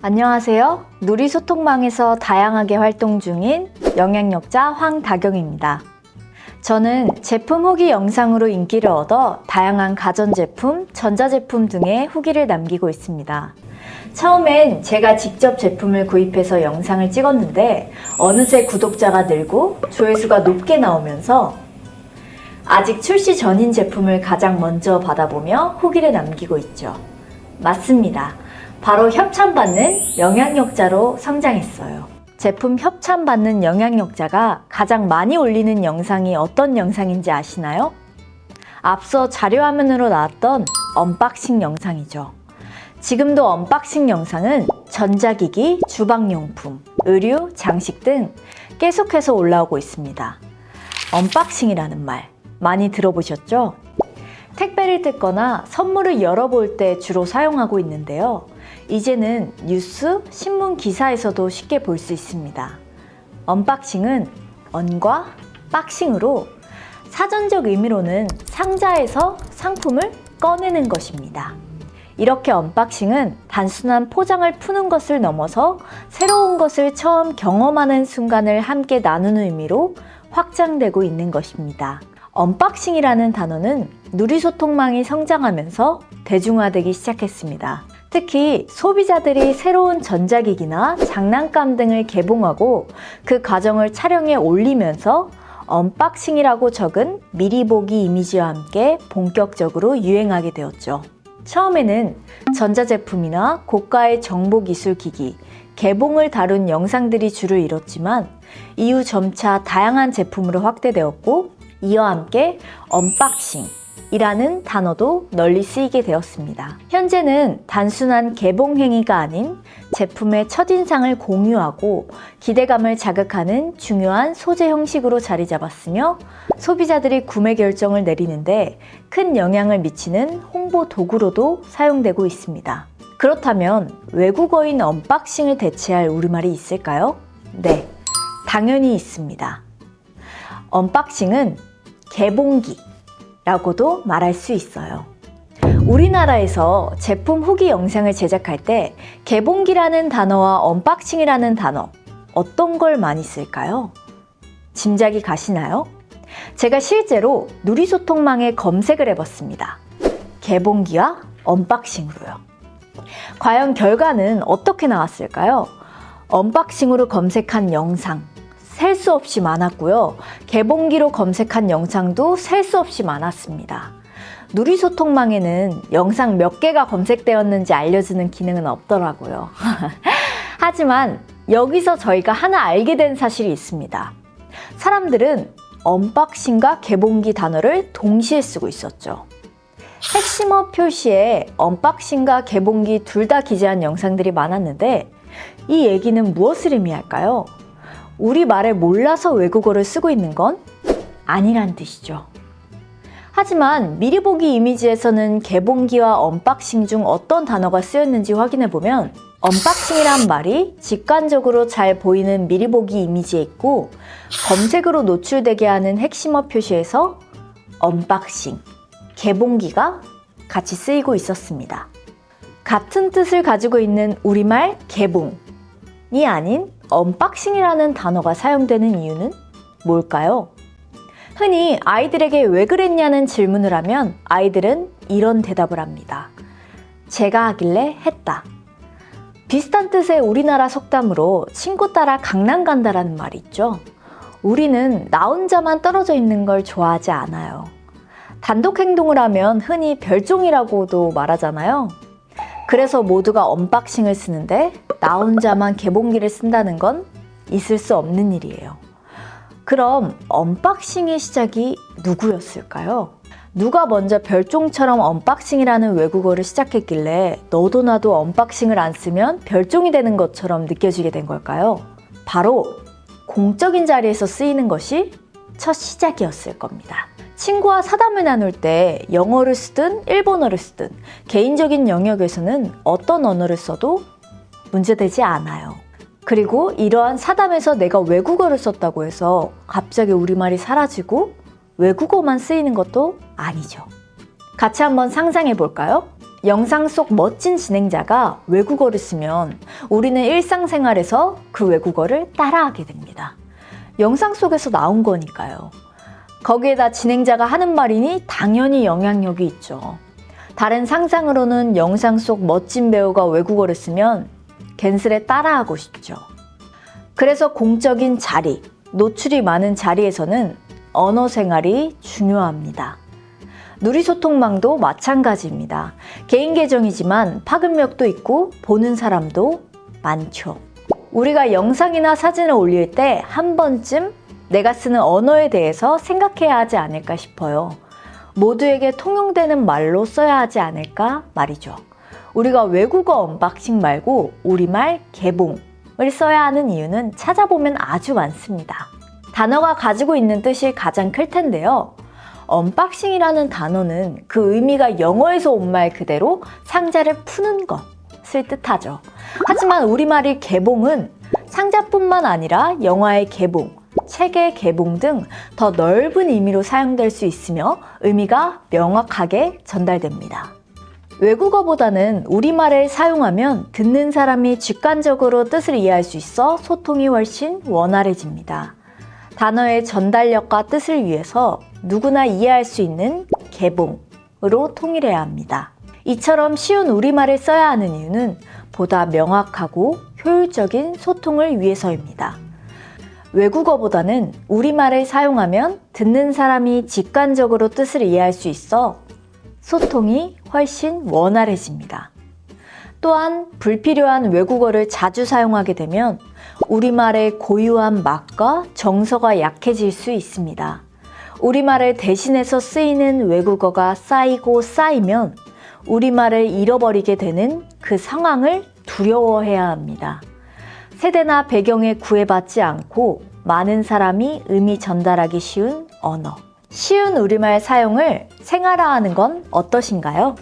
안녕하세요. 누리소통망에서 다양하게 활동 중인 영양력자 황다경입니다. 저는 제품 후기 영상으로 인기를 얻어 다양한 가전제품, 전자제품 등의 후기를 남기고 있습니다. 처음엔 제가 직접 제품을 구입해서 영상을 찍었는데 어느새 구독자가 늘고 조회수가 높게 나오면서 아직 출시 전인 제품을 가장 먼저 받아보며 후기를 남기고 있죠. 맞습니다. 바로 협찬받는 영양력자로 성장했어요. 제품 협찬받는 영양력자가 가장 많이 올리는 영상이 어떤 영상인지 아시나요? 앞서 자료화면으로 나왔던 언박싱 영상이죠. 지금도 언박싱 영상은 전자기기, 주방용품, 의류, 장식 등 계속해서 올라오고 있습니다. 언박싱이라는 말 많이 들어보셨죠? 택배를 뜯거나 선물을 열어볼 때 주로 사용하고 있는데요. 이제는 뉴스, 신문 기사에서도 쉽게 볼 수 있습니다. 언박싱은 언과 박싱으로 사전적 의미로는 상자에서 상품을 꺼내는 것입니다. 이렇게 언박싱은 단순한 포장을 푸는 것을 넘어서 새로운 것을 처음 경험하는 순간을 함께 나누는 의미로 확장되고 있는 것입니다. 언박싱이라는 단어는 누리소통망이 성장하면서 대중화되기 시작했습니다. 특히 소비자들이 새로운 전자기기나 장난감 등을 개봉하고 그 과정을 촬영해 올리면서 언박싱이라고 적은 미리 보기 이미지와 함께 본격적으로 유행하게 되었죠. 처음에는 전자제품이나 고가의 정보기술기기, 개봉을 다룬 영상들이 주를 이뤘지만 이후 점차 다양한 제품으로 확대되었고 이와 함께 언박싱이라는 단어도 널리 쓰이게 되었습니다. 현재는 단순한 개봉 행위가 아닌 제품의 첫인상을 공유하고 기대감을 자극하는 중요한 소재 형식으로 자리 잡았으며 소비자들이 구매 결정을 내리는데 큰 영향을 미치는 홍보 도구로도 사용되고 있습니다. 그렇다면 외국어인 언박싱을 대체할 우리말이 있을까요? 네, 당연히 있습니다. 언박싱은 개봉기라고도 말할 수 있어요. 우리나라에서 제품 후기 영상을 제작할 때 개봉기라는 단어와 언박싱이라는 단어 어떤 걸 많이 쓸까요? 짐작이 가시나요? 제가 실제로 누리소통망에 검색을 해봤습니다. 개봉기와 언박싱으로요. 과연 결과는 어떻게 나왔을까요? 언박싱으로 검색한 영상 셀 수 없이 많았고요. 개봉기로 검색한 영상도 셀 수 없이 많았습니다. 누리소통망에는 영상 몇 개가 검색되었는지 알려주는 기능은 없더라고요. 하지만 여기서 저희가 하나 알게 된 사실이 있습니다. 사람들은 언박싱과 개봉기 단어를 동시에 쓰고 있었죠. 핵심어 표시에 언박싱과 개봉기 둘 다 기재한 영상들이 많았는데 이 얘기는 무엇을 의미할까요? 우리말을 몰라서 외국어를 쓰고 있는 건 아니란 뜻이죠. 하지만 미리 보기 이미지에서는 개봉기와 언박싱 중 어떤 단어가 쓰였는지 확인해보면 언박싱이란 말이 직관적으로 잘 보이는 미리 보기 이미지에 있고 검색으로 노출되게 하는 핵심어 표시에서 언박싱, 개봉기가 같이 쓰이고 있었습니다. 같은 뜻을 가지고 있는 우리말 개봉이 아닌 언박싱이라는 단어가 사용되는 이유는 뭘까요? 흔히 아이들에게 왜 그랬냐는 질문을 하면 아이들은 이런 대답을 합니다. 제가 하길래 했다. 비슷한 뜻의 우리나라 속담으로 친구 따라 강남 간다라는 말이 있죠. 우리는 나 혼자만 떨어져 있는 걸 좋아하지 않아요. 단독 행동을 하면 흔히 별종이라고도 말하잖아요. 그래서 모두가 언박싱을 쓰는데 나 혼자만 개봉기를 쓴다는 건 있을 수 없는 일이에요. 그럼 언박싱의 시작이 누구였을까요? 누가 먼저 별종처럼 언박싱이라는 외국어를 시작했길래 너도 나도 언박싱을 안 쓰면 별종이 되는 것처럼 느껴지게 된 걸까요? 바로 공적인 자리에서 쓰이는 것이 첫 시작이었을 겁니다. 친구와 사담을 나눌 때 영어를 쓰든 일본어를 쓰든 개인적인 영역에서는 어떤 언어를 써도 문제되지 않아요. 그리고 이러한 사담에서 내가 외국어를 썼다고 해서 갑자기 우리말이 사라지고 외국어만 쓰이는 것도 아니죠. 같이 한번 상상해 볼까요? 영상 속 멋진 진행자가 외국어를 쓰면 우리는 일상생활에서 그 외국어를 따라하게 됩니다. 영상 속에서 나온 거니까요. 거기에다 진행자가 하는 말이니 당연히 영향력이 있죠. 다른 상상으로는 영상 속 멋진 배우가 외국어를 쓰면 괜스레 따라하고 싶죠. 그래서 공적인 자리, 노출이 많은 자리에서는 언어 생활이 중요합니다. 누리소통망도 마찬가지입니다. 개인 계정이지만 파급력도 있고 보는 사람도 많죠. 우리가 영상이나 사진을 올릴 때 한 번쯤 내가 쓰는 언어에 대해서 생각해야 하지 않을까 싶어요. 모두에게 통용되는 말로 써야 하지 않을까 말이죠. 우리가 외국어 언박싱 말고 우리말 개봉을 써야 하는 이유는 찾아보면 아주 많습니다. 단어가 가지고 있는 뜻이 가장 클 텐데요. 언박싱이라는 단어는 그 의미가 영어에서 온 말 그대로 상자를 푸는 것을 뜻하죠. 하지만 우리말이 개봉은 상자뿐만 아니라 영화의 개봉, 책의 개봉 등 더 넓은 의미로 사용될 수 있으며 의미가 명확하게 전달됩니다. 외국어보다는 우리말을 사용하면 듣는 사람이 직관적으로 뜻을 이해할 수 있어 소통이 훨씬 원활해집니다. 단어의 전달력과 뜻을 위해서 누구나 이해할 수 있는 개봉으로 통일해야 합니다. 이처럼 쉬운 우리말을 써야 하는 이유는 보다 명확하고 효율적인 소통을 위해서입니다. 외국어보다는 우리말을 사용하면 듣는 사람이 직관적으로 뜻을 이해할 수 있어 소통이 훨씬 원활해집니다. 또한 불필요한 외국어를 자주 사용하게 되면 우리말의 고유한 맛과 정서가 약해질 수 있습니다. 우리말을 대신해서 쓰이는 외국어가 쌓이고 쌓이면 우리말을 잃어버리게 되는 그 상황을 두려워해야 합니다. 세대나 배경에 구애받지 않고 많은 사람이 의미 전달하기 쉬운 언어. 쉬운 우리말 사용을 생활화하는 건 어떠신가요?